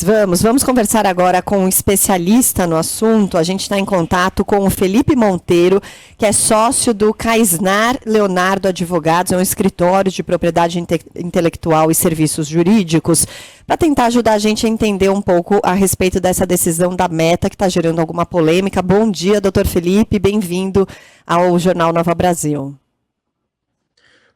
Vamos conversar agora com um especialista no assunto. A gente está em contato com o Felipe Monteiro, que é sócio do Kaisnar Leonardo Advogados, é um escritório de propriedade intelectual e serviços jurídicos, para tentar ajudar a gente a entender um pouco a respeito dessa decisão da Meta, que está gerando alguma polêmica. Bom dia, doutor Felipe, bem-vindo ao Jornal Nova Brasil.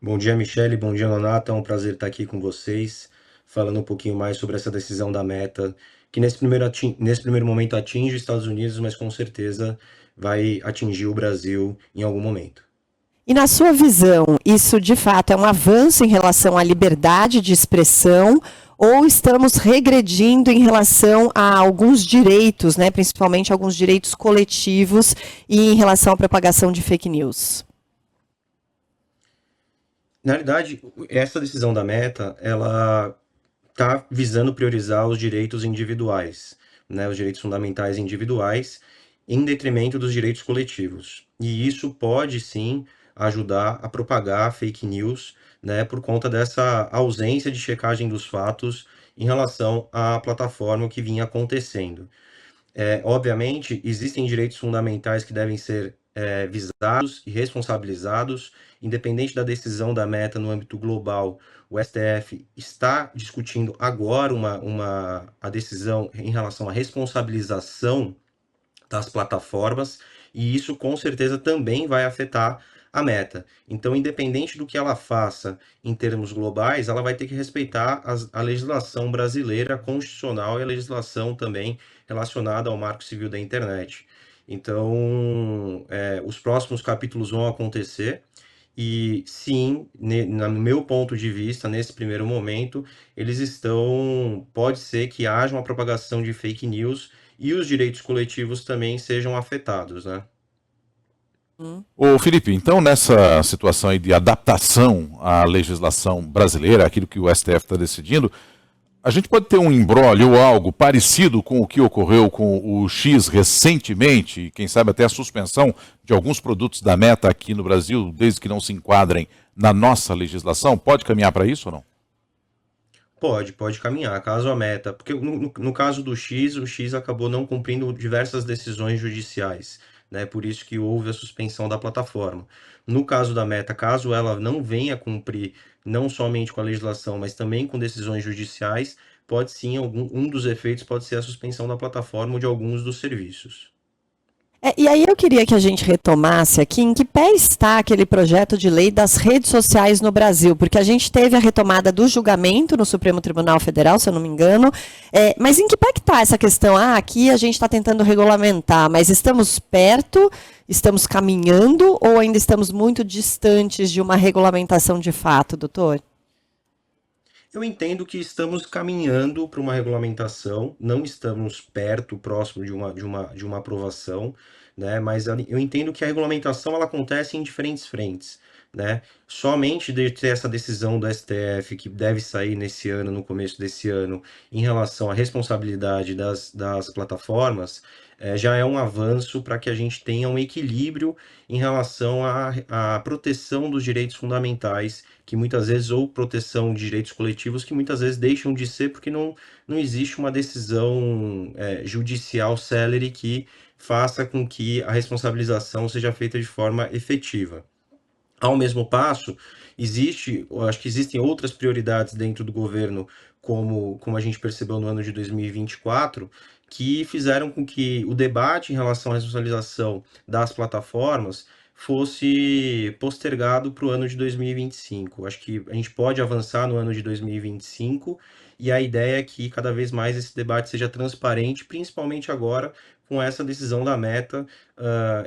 Bom dia, Michele. Bom dia, Nonata. É um prazer estar aqui com vocês, falando um pouquinho mais sobre essa decisão da Meta, que nesse primeiro momento atinge os Estados Unidos, mas com certeza vai atingir o Brasil em algum momento. E na sua visão, isso de fato é um avanço em relação à liberdade de expressão ou estamos regredindo em relação a alguns direitos, né, principalmente alguns direitos coletivos e em relação à propagação de fake news? Na realidade, essa decisão da Meta, ela está visando priorizar os direitos individuais, né, os direitos fundamentais individuais, em detrimento dos direitos coletivos. E isso pode sim ajudar a propagar fake news, né, por conta dessa ausência de checagem dos fatos em relação à plataforma que vinha acontecendo. Obviamente, existem direitos fundamentais que devem ser visados e responsabilizados, independente da decisão da Meta no âmbito global. O STF está discutindo agora a decisão em relação à responsabilização das plataformas, e isso com certeza também vai afetar a Meta. Então, independente do que ela faça em termos globais, ela vai ter que respeitar a legislação brasileira, constitucional e a legislação também relacionada ao Marco Civil da Internet. Então, os próximos capítulos vão acontecer. E sim, no meu ponto de vista, nesse primeiro momento, eles estão. Pode ser que haja uma propagação de fake news e os direitos coletivos também sejam afetados, né? Ô Felipe, então nessa situação aí de adaptação à legislação brasileira, aquilo que o STF está decidindo, a gente pode ter um imbróglio ou algo parecido com o que ocorreu com o X recentemente, e quem sabe até a suspensão de alguns produtos da Meta aqui no Brasil, desde que não se enquadrem na nossa legislação? Pode caminhar para isso ou não? Pode caminhar, caso a Meta, porque no caso do X, o X acabou não cumprindo diversas decisões judiciais, né? Por isso que houve a suspensão da plataforma. No caso da Meta, caso ela não venha cumprir não somente com a legislação, mas também com decisões judiciais, pode sim, um dos efeitos pode ser a suspensão da plataforma ou de alguns dos serviços. E aí eu queria que a gente retomasse aqui em que pé está aquele projeto de lei das redes sociais no Brasil, porque a gente teve a retomada do julgamento no Supremo Tribunal Federal, se eu não me engano, mas em que pé que está essa questão? Aqui a gente está tentando regulamentar, mas estamos perto, estamos caminhando ou ainda estamos muito distantes de uma regulamentação de fato, doutor? Eu entendo que estamos caminhando para uma regulamentação, não estamos perto, próximo de uma aprovação, né? Mas eu entendo que a regulamentação ela acontece em diferentes frentes, né? Somente de ter essa decisão do STF, que deve sair nesse ano, no começo desse ano, em relação à responsabilidade das plataformas, já é um avanço para que a gente tenha um equilíbrio em relação à proteção dos direitos fundamentais que muitas vezes, ou proteção de direitos coletivos, que muitas vezes deixam de ser porque não existe uma decisão judicial célere que faça com que a responsabilização seja feita de forma efetiva. Ao mesmo passo, eu acho que existem outras prioridades dentro do governo, como a gente percebeu no ano de 2024, que fizeram com que o debate em relação à responsabilização das plataformas fosse postergado para o ano de 2025. Acho que a gente pode avançar no ano de 2025 e a ideia é que cada vez mais esse debate seja transparente, principalmente agora com essa decisão da Meta,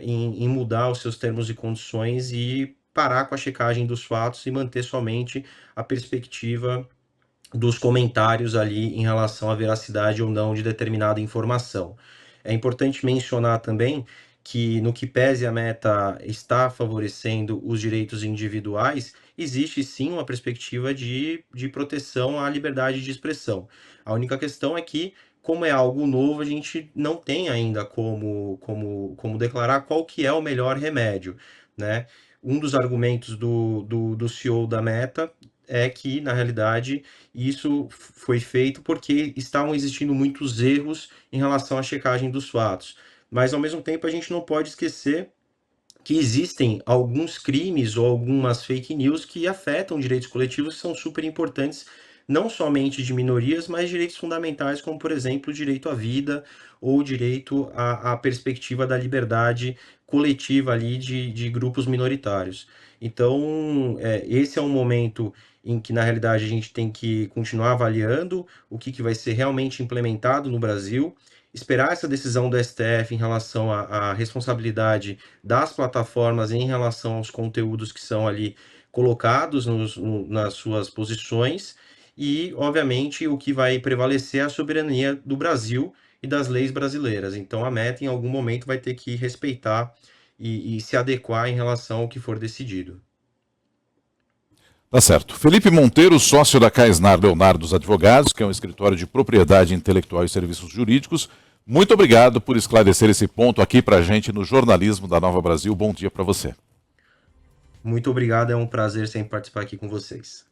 em mudar os seus termos e condições e parar com a checagem dos fatos e manter somente a perspectiva dos comentários ali em relação à veracidade ou não de determinada informação. É importante mencionar também que, no que pese a Meta está favorecendo os direitos individuais, existe sim uma perspectiva de proteção à liberdade de expressão. A única questão é que, como é algo novo, a gente não tem ainda como declarar qual que é o melhor remédio, né? Um dos argumentos do CEO da Meta é que, na realidade, isso foi feito porque estavam existindo muitos erros em relação à checagem dos fatos. Mas, ao mesmo tempo, a gente não pode esquecer que existem alguns crimes ou algumas fake news que afetam direitos coletivos que são super importantes, não somente de minorias, mas direitos fundamentais, como, por exemplo, o direito à vida ou o direito à perspectiva da liberdade coletiva ali de grupos minoritários. Então, esse é um momento em que, na realidade, a gente tem que continuar avaliando o que vai ser realmente implementado no Brasil, esperar essa decisão do STF em relação à responsabilidade das plataformas em relação aos conteúdos que são ali colocados nas suas posições e, obviamente, o que vai prevalecer é a soberania do Brasil e das leis brasileiras. Então, a Meta, em algum momento, vai ter que respeitar e se adequar em relação ao que for decidido. Tá certo. Felipe Monteiro, sócio da Kaisnar Leonardo Advogados, que é um escritório de propriedade intelectual e serviços jurídicos. Muito obrigado por esclarecer esse ponto aqui pra gente no Jornalismo da Nova Brasil. Bom dia para você. Muito obrigado, é um prazer sempre participar aqui com vocês.